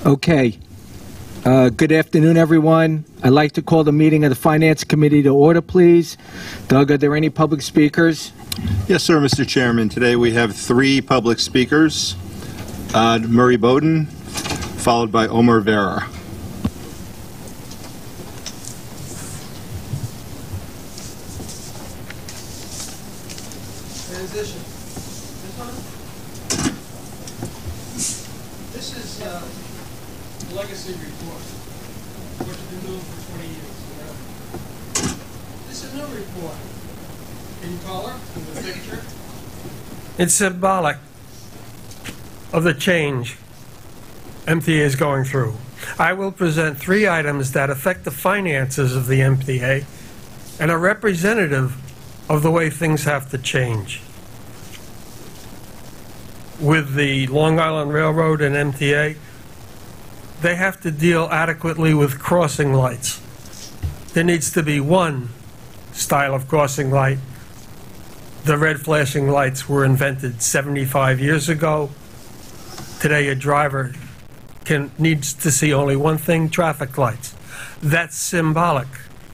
Okay. Good afternoon, everyone. I'd like to call the meeting of the Finance Committee to order, please. Doug, are there any public speakers? Yes, sir, Mr. Chairman. Today we have 3 public speakers. Murray Bowden, followed by Omar Vera. Transition. This one? This is a legacy report. What you've been doing for 20 years. This is a new report. In color, in the picture. It's symbolic of the change MTA is going through. I will present 3 items that affect the finances of the MTA and are representative of the way things have to change. With the Long Island Railroad and MTA, they have to deal adequately with crossing lights. There needs to be one style of crossing light. The red flashing lights were invented 75 years ago. Today, a driver needs to see only one thing: traffic lights. That's symbolic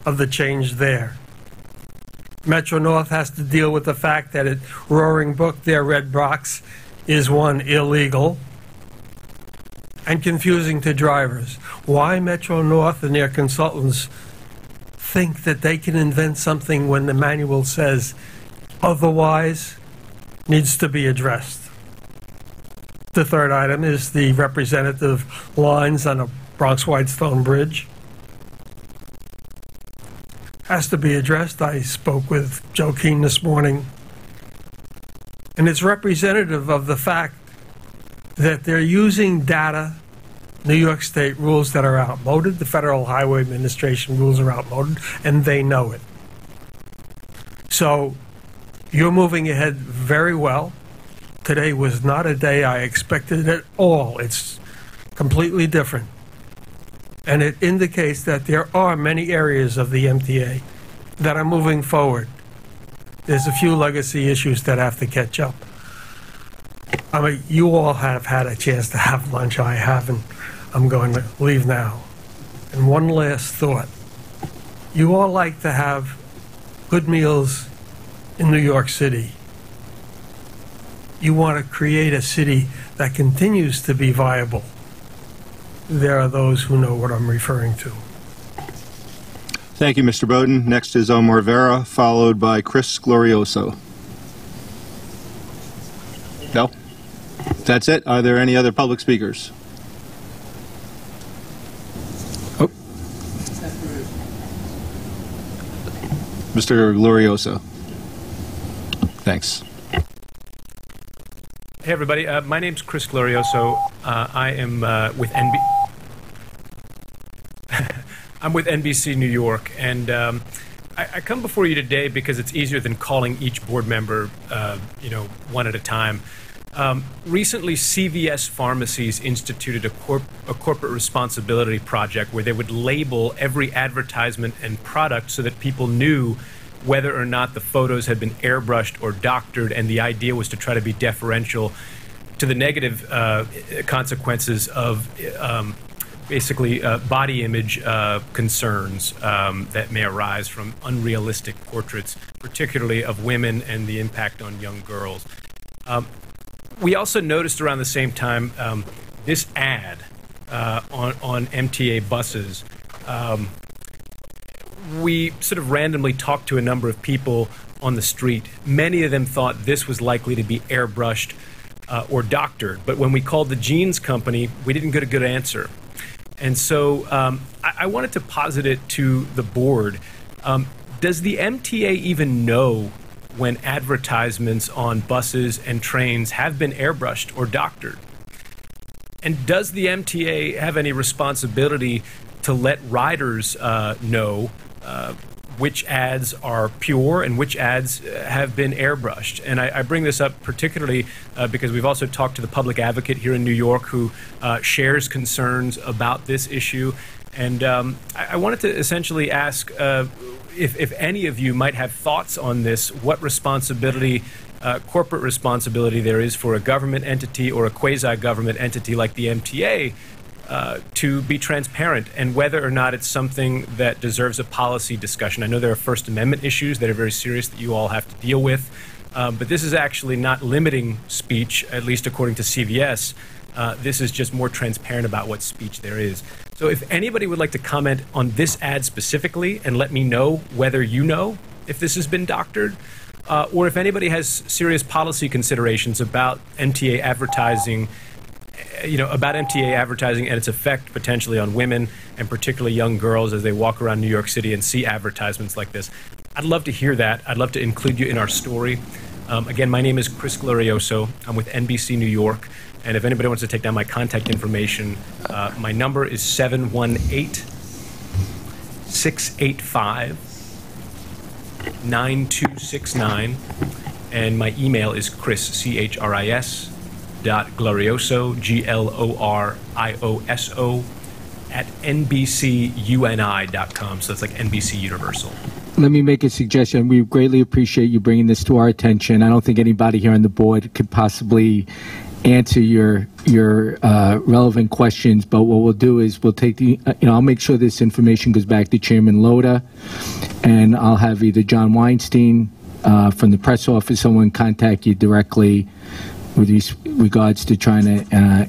of the change there. Metro-North has to deal with the fact that at Roaring Brook, their red box is, one, illegal and confusing to drivers. Why Metro-North and their consultants think that they can invent something when the manual says otherwise needs to be addressed. The third item is the representative lines on the Bronx-Whitestone Bridge. Has to be addressed. I spoke with Joe Keane this morning, and it's representative of the fact that they're using data, New York State rules that are outmoded, the Federal Highway Administration rules are outmoded, and they know it. So you're moving ahead very well. Today was not a day I expected at all. It's completely different. And it indicates that there are many areas of the MTA that are moving forward. There's a few legacy issues that have to catch up. I mean, you all have had a chance to have lunch. I haven't. I'm going to leave now. And one last thought. You all like to have good meals in New York City. You want to create a city that continues to be viable. There are those who know what I'm referring to. Thank you, Mr. Bowden. Next is Omar Vera, followed by Chris Glorioso. No? That's it? Are there any other public speakers? Oh. Mr. Glorioso. Thanks. Hey, everybody. My name's Chris Glorioso. I am with I'm with NBC New York, and I come before you today because it's easier than calling each board member, one at a time. Recently, CVS Pharmacies instituted a corporate responsibility project where they would label every advertisement and product so that people knew whether or not the photos had been airbrushed or doctored, and the idea was to try to be deferential to the negative consequences of basically body image concerns that may arise from unrealistic portraits, particularly of women and the impact on young girls. We also noticed around the same time this ad on MTA buses. We sort of randomly talked to a number of people on the street. Many of them thought this was likely to be airbrushed or doctored. But when we called the jeans company, we didn't get a good answer. And so I wanted to posit it to the board. Does the MTA even know when advertisements on buses and trains have been airbrushed or doctored? And does the MTA have any responsibility to let riders know which ads are pure and which ads have been airbrushed? And I bring this up particularly because we've also talked to the public advocate here in New York who shares concerns about this issue. And I wanted to essentially ask if any of you might have thoughts on this, what responsibility, corporate responsibility there is for a government entity or a quasi-government entity like the MTA to be transparent and whether or not it's something that deserves a policy discussion. I know there are First Amendment issues that are very serious that you all have to deal with, but this is actually not limiting speech, at least according to CVS. This is just more transparent about what speech there is. So if anybody would like to comment on this ad specifically and let me know whether you know if this has been doctored, or if anybody has serious policy considerations about MTA advertising, about MTA advertising and its effect potentially on women and particularly young girls as they walk around New York City and see advertisements like this. I'd love to hear that. I'd love to include you in our story. Again, my name is Chris Glorioso. I'm with NBC New York. And if anybody wants to take down my contact information, my number is 718-685-9269. And my email is Chris, C-H-R-I-S, .glorioso, Glorioso, at NBCUNI.com. So it's like NBC Universal. Let me make a suggestion. We greatly appreciate you bringing this to our attention. I don't think anybody here on the board could possibly answer your relevant questions, but what we'll do is we'll take the, I'll make sure this information goes back to Chairman Loda, and I'll have either John Weinstein from the press office, someone contact you directly with regards to trying to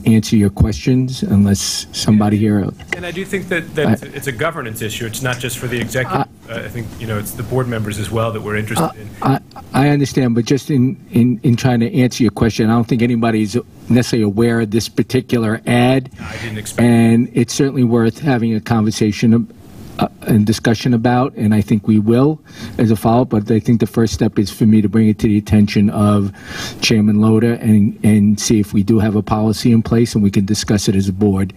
answer your questions, unless somebody here. And I do think that it's a governance issue. It's not just for the executive. I think it's the board members as well that we're interested in. I understand, but just in trying to answer your question, I don't think anybody's necessarily aware of this particular ad. No, I didn't expect. And it's certainly worth having a conversation and discussion about, and I think we will as a follow-up, but I think the first step is for me to bring it to the attention of Chairman Loda and see if we do have a policy in place and we can discuss it as a board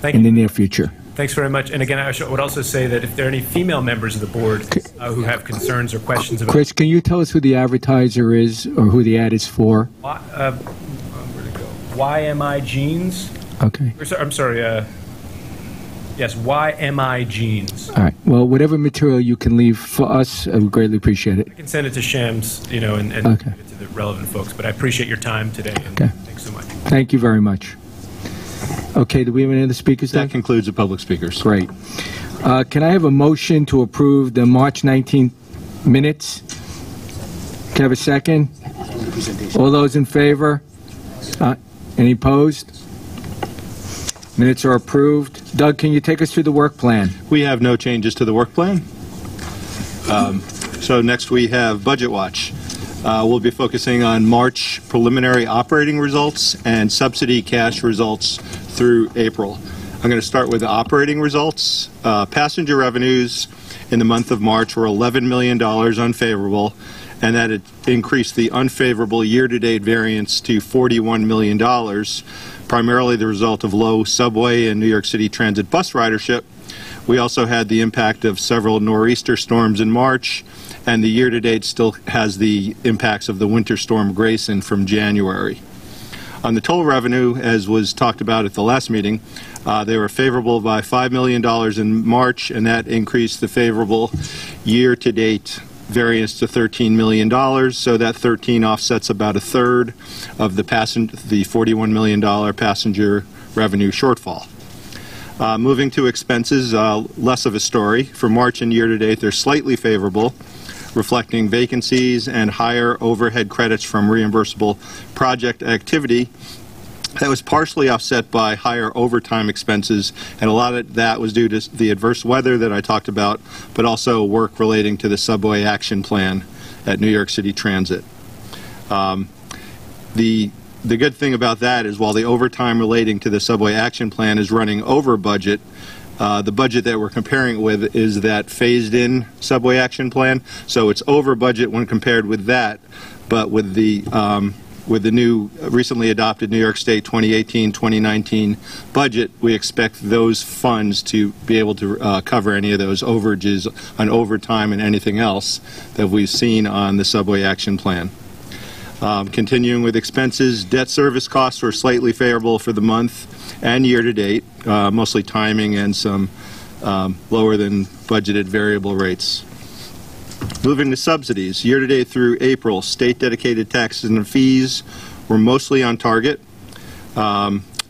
in the near future. Thanks very much. And again, I would also say that if there are any female members of the board who have concerns or questions about... Chris, can you tell us who the advertiser is or who the ad is for? Where'd it go? YMI Jeans? Okay. I'm sorry, yes, YMI Jeans. All right. Well, whatever material you can leave for us, I would greatly appreciate it. I can send it to Shams, and okay. give it to the relevant folks. But I appreciate your time today. And okay. Thanks so much. Thank you very much. Okay. Do we have any other speakers? That concludes the public speakers. Great. Can I have a motion to approve the March 19th minutes? Can I have a second? All those in favor? Any opposed? Minutes are approved. Doug, can you take us through the work plan? We have no changes to the work plan. So next we have Budget Watch. We'll be focusing on March preliminary operating results and subsidy cash results through April. I'm going to start with the operating results. Passenger revenues in the month of March were $11 million unfavorable, and that it increased the unfavorable year-to-date variance to $41 million, primarily the result of low subway and New York City Transit bus ridership. We also had the impact of several nor'easter storms in March, and the year-to-date still has the impacts of the winter storm Grayson from January. On the toll revenue, as was talked about at the last meeting, they were favorable by $5 million in March, and that increased the favorable year-to-date variance to $13 million, so that 13 offsets about a third of the $41 million passenger revenue shortfall. Moving to expenses, less of a story. For March and year-to-date, they're slightly favorable, reflecting vacancies and higher overhead credits from reimbursable project activity. That was partially offset by higher overtime expenses, and a lot of that was due to the adverse weather that I talked about, but also work relating to the subway action plan at New York City Transit. The good thing about that is while the overtime relating to the subway action plan is running over budget, the budget that we're comparing it with is that phased-in subway action plan, so it's over budget when compared with that, but with the new recently adopted New York State 2018-2019 budget, we expect those funds to be able to cover any of those overages on overtime and anything else that we've seen on the subway action plan. Continuing with expenses, debt service costs were slightly favorable for the month and year-to-date, mostly timing and some lower than budgeted variable rates. Moving to subsidies, year-to-date through April, state-dedicated taxes and fees were mostly on target.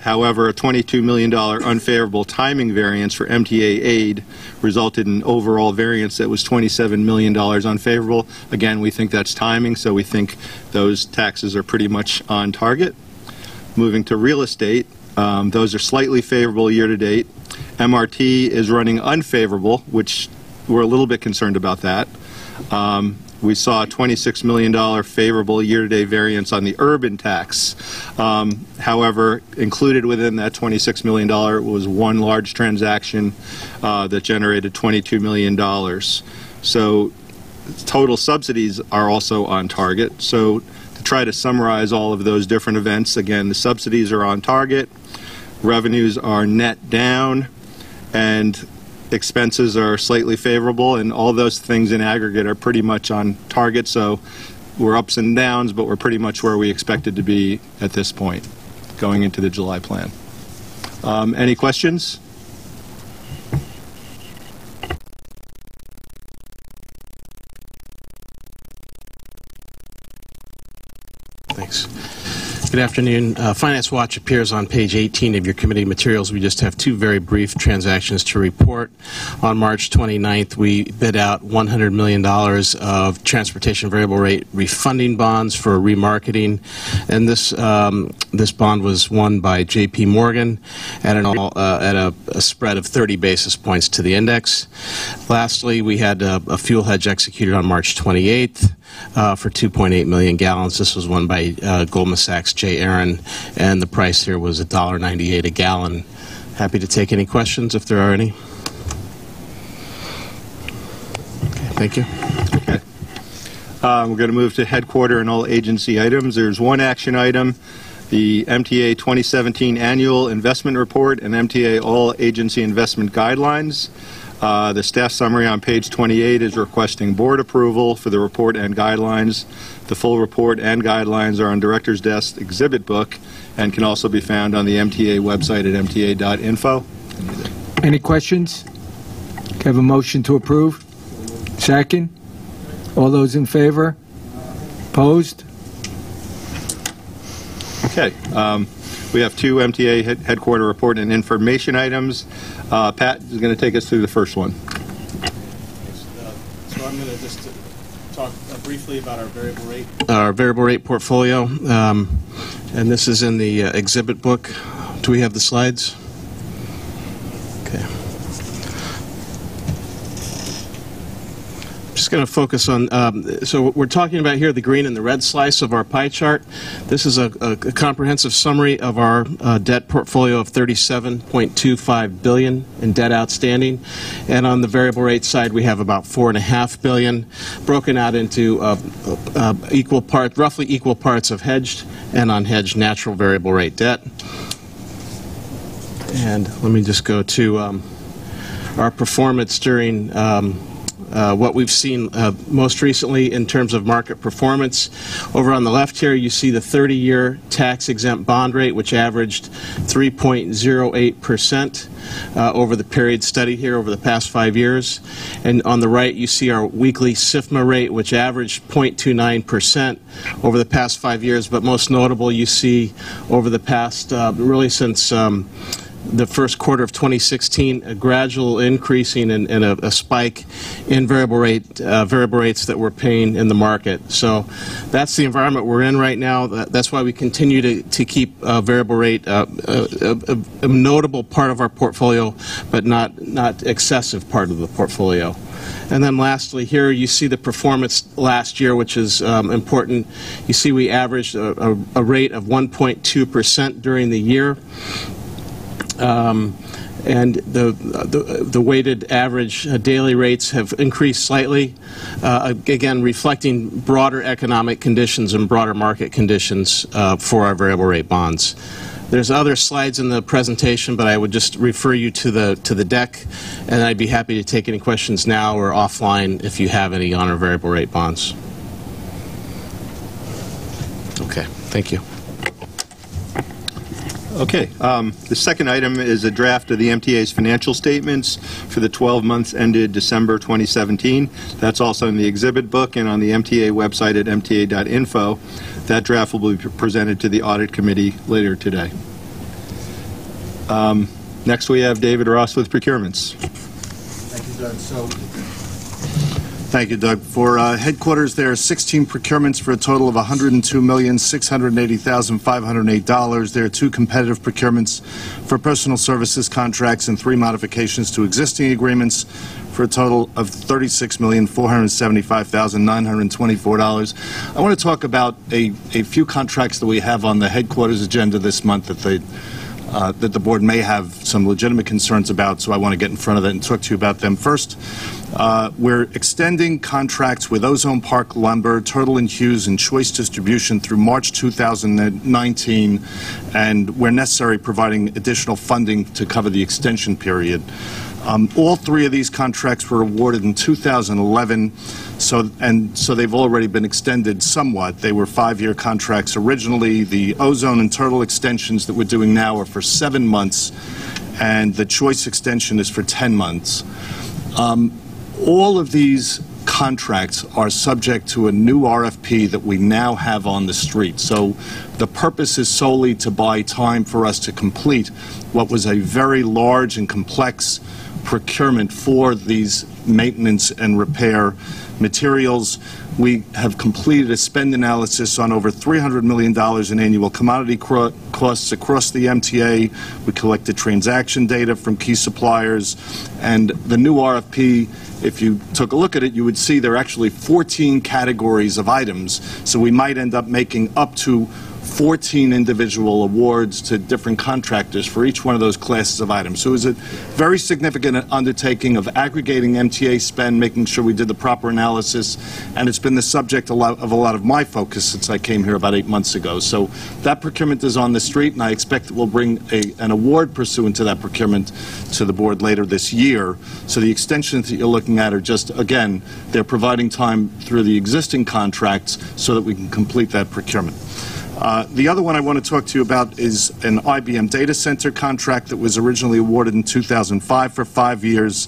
However, a $22 million unfavorable timing variance for MTA aid resulted in overall variance that was $27 million unfavorable. Again, we think that's timing, so we think those taxes are pretty much on target. Moving to real estate, those are slightly favorable year to date. MRT is running unfavorable, which we're a little bit concerned about that. We saw a $26 million favorable year-to-date variance on the urban tax. However, included within that $26 million was one large transaction that generated $22 million. So total subsidies are also on target. So to try to summarize all of those different events, again, the subsidies are on target, revenues are net down, and expenses are slightly favorable, and all those things in aggregate are pretty much on target. So we're ups and downs, but we're pretty much where we expected to be at this point going into the July plan. Any questions? Thanks. Good afternoon. Finance Watch appears on page 18 of your committee materials. We just have two very brief transactions to report. On March 29th, we bid out $100 million of transportation variable rate refunding bonds for remarketing, and this bond was won by J.P. Morgan at a spread of 30 basis points to the index. Lastly, we had a fuel hedge executed on March 28th. For 2.8 million gallons. This was won by Goldman Sachs, J. Aaron, and the price here was $1.98 a gallon. Happy to take any questions if there are any. Okay, thank you. Okay. We're going to move to headquarter and all agency items. There's one action item, the MTA 2017 Annual Investment Report and MTA All Agency Investment Guidelines. The staff summary on page 28 is requesting board approval for the report and guidelines. The full report and guidelines are on Director's Desk Exhibit Book and can also be found on the MTA website at mta.info. Any questions? Can I have a motion to approve? Second? All those in favor? Opposed? Okay. We have two MTA headquarter report and information items. Pat is going to take us through the first one. So I'm going to just talk briefly about our variable rate portfolio, and this is in the exhibit book. Do we have the slides? Okay. Just going to focus on, so we're talking about here the green and the red slice of our pie chart. This is a comprehensive summary of our debt portfolio of $37.25 billion in debt outstanding. And on the variable rate side, we have about $4.5 billion broken out into roughly equal parts of hedged and unhedged natural variable rate debt. And let me just go to our performance during what we've seen most recently in terms of market performance. Over on the left here, you see the 30-year tax-exempt bond rate, which averaged 3.08% over the period studied here over the past 5 years. And on the right, you see our weekly SIFMA rate, which averaged 0.29% over the past 5 years. But most notable, you see over the past, really since the first quarter of 2016, a gradual increasing and a spike in variable rates that we're paying in the market. So that's the environment we're in right now. That's why we continue to keep variable rate a notable part of our portfolio, but not excessive part of the portfolio. And then lastly, here you see the performance last year, which is important. You see we averaged a rate of 1.2% during the year. And the weighted average daily rates have increased slightly, again reflecting broader economic conditions and broader market conditions for our variable rate bonds. There's other slides in the presentation, but I would just refer you to the deck, and I'd be happy to take any questions now or offline if you have any on our variable rate bonds. Okay, thank you. Okay, the second item is a draft of the MTA's financial statements for the 12 months ended December 2017. That's also in the exhibit book and on the MTA website at mta.info. That draft will be presented to the audit committee later today. Next, we have David Ross with procurements. Thank you, Doug. Thank you, Doug. For headquarters, there are 16 procurements for a total of $102,680,508. There are 2 competitive procurements for personal services contracts and 3 modifications to existing agreements for a total of $36,475,924. I want to talk about a few contracts that we have on the headquarters agenda this month that the board may have some legitimate concerns about, so I want to get in front of that and talk to you about them. First, we're extending contracts with Ozone Park Lumber, Turtle and Hughes, and Choice Distribution through March 2019, and where necessary, providing additional funding to cover the extension period. All 3 of these contracts were awarded in 2011, so they've already been extended somewhat. They were 5-year contracts originally. The Ozone and Turtle extensions that we're doing now are for 7 months, and the Choice extension is for 10 months. All of these contracts are subject to a new RFP that we now have on the street. So the purpose is solely to buy time for us to complete what was a very large and complex procurement for these maintenance and repair materials. We have completed a spend analysis on over $300 million in annual commodity costs across the MTA. We collected transaction data from key suppliers, and the new RFP, if you took a look at it, you would see there are actually 14 categories of items, so we might end up making up to 14 individual awards to different contractors for each one of those classes of items. So it was a very significant undertaking of aggregating MTA spend, making sure we did the proper analysis, and it's been the subject of a lot of my focus since I came here about 8 months ago. So that procurement is on the street, and I expect that we'll bring an award pursuant to that procurement to the board later this year. So the extensions that you're looking at are just, again, they're providing time through the existing contracts so that we can complete that procurement. The other one I want to talk to you about is an IBM data center contract that was originally awarded in 2005 for 5 years.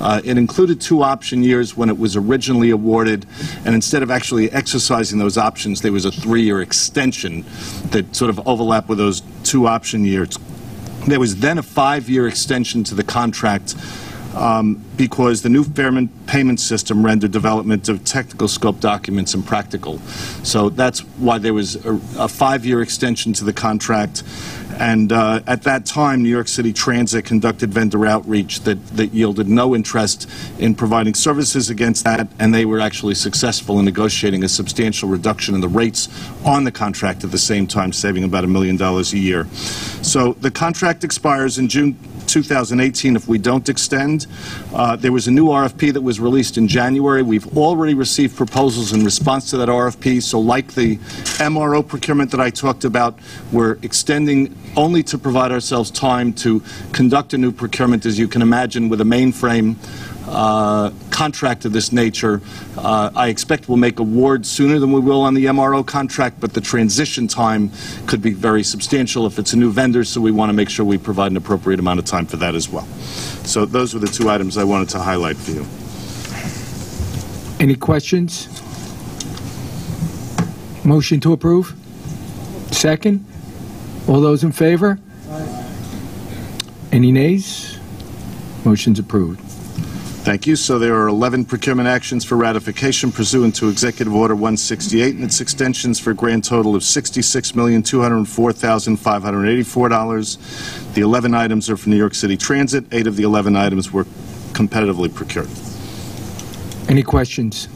It included 2 option years when it was originally awarded, and instead of actually exercising those options, there was a 3-year extension that sort of overlapped with those 2 option years. There was then a 5-year extension to the contract because the new fair payment system rendered development of technical scope documents impractical. So that's why there was a 5-year extension to the contract. And at that time, New York City Transit conducted vendor outreach that yielded no interest in providing services against that, and they were actually successful in negotiating a substantial reduction in the rates on the contract at the same time, saving about $1 million a year. So the contract expires in June 2018 if we don't extend. There was a new RFP that was released in January. We've already received proposals in response to that RFP, so like the MRO procurement that I talked about, we're extending only to provide ourselves time to conduct a new procurement. As you can imagine, with a mainframe contract of this nature, I expect we'll make awards sooner than we will on the MRO contract, but the transition time could be very substantial if it's a new vendor, so we want to make sure we provide an appropriate amount of time for that as well. So those were the 2 items I wanted to highlight for you. Any questions? Motion to approve? Second? All those in favor? Any nays? Motion's approved. Thank you. So there are 11 procurement actions for ratification pursuant to Executive Order 168 and its extensions for a grand total of $66,204,584. The 11 items are for New York City Transit. 8 of the 11 items were competitively procured. Any questions?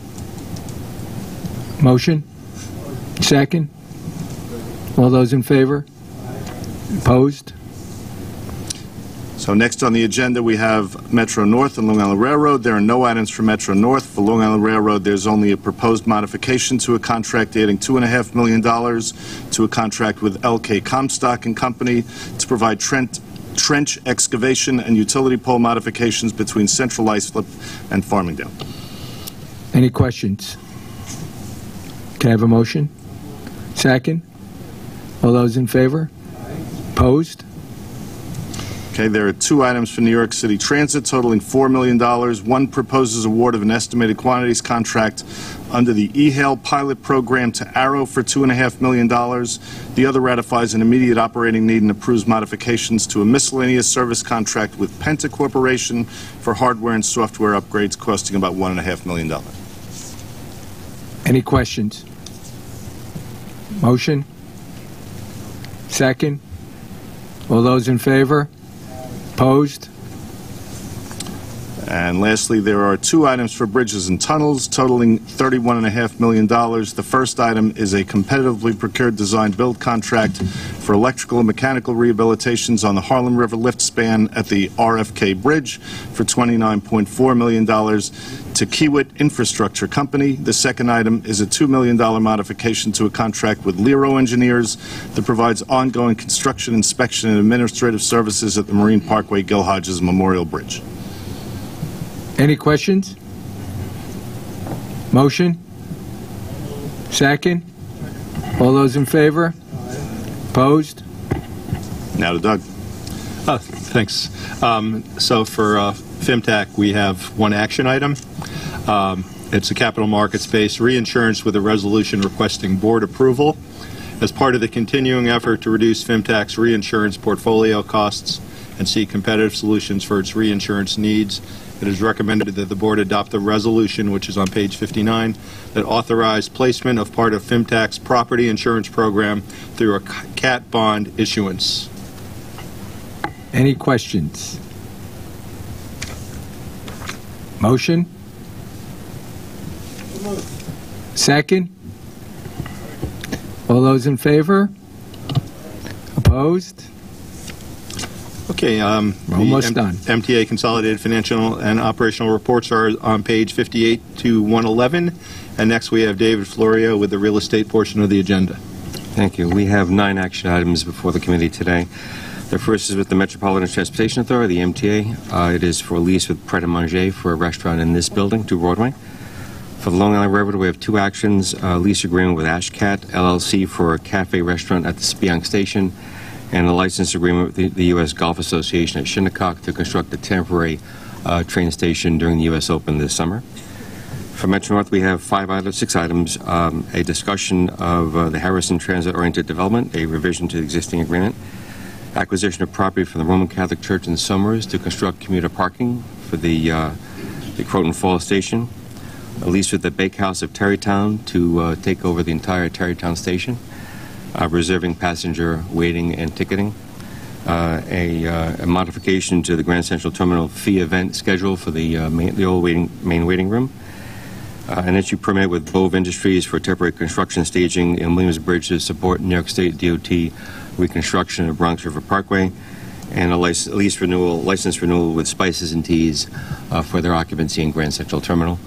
Motion? Second? All those in favor? Opposed? So next on the agenda we have Metro North and Long Island Railroad. There are no items for Metro North. For Long Island Railroad, there's only a proposed modification to a contract adding $2.5 million to a contract with LK Comstock and Company to provide trench excavation and utility pole modifications between Central Islip and Farmingdale. Any questions? Can I have a motion? Second? All those in favor? Opposed? Okay, there are two items for New York City Transit totaling $4 million. One proposes award of an estimated quantities contract under the eHail pilot program to Arrow for $2.5 million. The other ratifies an immediate operating need and approves modifications to a miscellaneous service contract with Penta Corporation for hardware and software upgrades costing about $1.5 million. Any questions? Motion? Second? All those in favor? Opposed? And lastly, there are two items for bridges and tunnels totaling $31.5 million. The first item is a competitively procured design-build contract for electrical and mechanical rehabilitations on the Harlem River lift span at the RFK Bridge for $29.4 million to Kiewit Infrastructure Company. The second item is a $2 million modification to a contract with Lero Engineers that provides ongoing construction, inspection, and administrative services at the Marine Parkway Gil Hodges Memorial Bridge. Any questions? Motion? Second? All those in favor? Opposed? Now to Doug. Thanks. So for FIMTAC, we have one action item. It's a capital markets-based reinsurance with a resolution requesting board approval. As part of the continuing effort to reduce FIMTAC's reinsurance portfolio costs and seek competitive solutions for its reinsurance needs, it is recommended that the board adopt a resolution, which is on page 59, that authorized placement of part of FIMTAC's property insurance program through a cat bond issuance. Any questions? Motion? Second? All those in favor? Opposed? Okay, We're almost done. MTA Consolidated Financial and Operational Reports are on page 58 to 111. And next we have David Florio with the real estate portion of the agenda. Thank you. We have 9 action items before the committee today. The first is with the Metropolitan Transportation Authority, the MTA. It is for a lease with Pret a Manger for a restaurant in this building, 2 Broadway. For the Long Island Railroad, we have 2 actions. A lease agreement with Ashcat LLC for a cafe restaurant at the Speonk Station, and a license agreement with the U.S. Golf Association at Shinnecock to construct a temporary train station during the U.S. Open this summer. For Metro North, we have 6 items. A discussion of the Harrison Transit-Oriented Development, a revision to the existing agreement, acquisition of property from the Roman Catholic Church in Somers to construct commuter parking for the Croton Falls Station, a lease with the Bakehouse of Terrytown to take over the entire Terrytown Station, reserving passenger waiting and ticketing, a modification to the Grand Central Terminal fee event schedule for the old main waiting room, an issue permit with Bove Industries for temporary construction staging in Williamsbridge to support New York State DOT reconstruction of Bronx River Parkway, and a license renewal with Spices and Teas for their occupancy in Grand Central Terminal.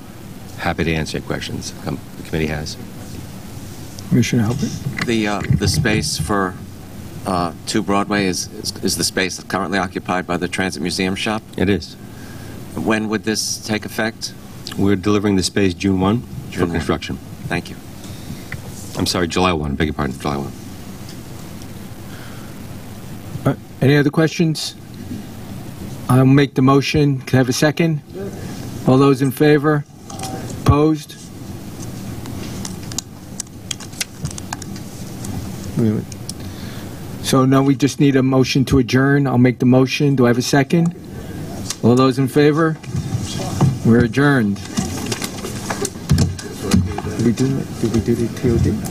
Happy to answer questions the committee has. Commissioner Halbert? The space for 2 Broadway is the space that's currently occupied by the Transit Museum shop? It is. When would this take effect? We're delivering the space June 1 for construction. Thank you. I'm sorry, July 1. Beg your pardon, July 1. Any other questions? I'll make the motion. Can I have a second? All those in favor? Opposed? So now we just need a motion to adjourn. I'll make the motion. Do I have a second? All those in favor? We're adjourned. Did we do the TOD?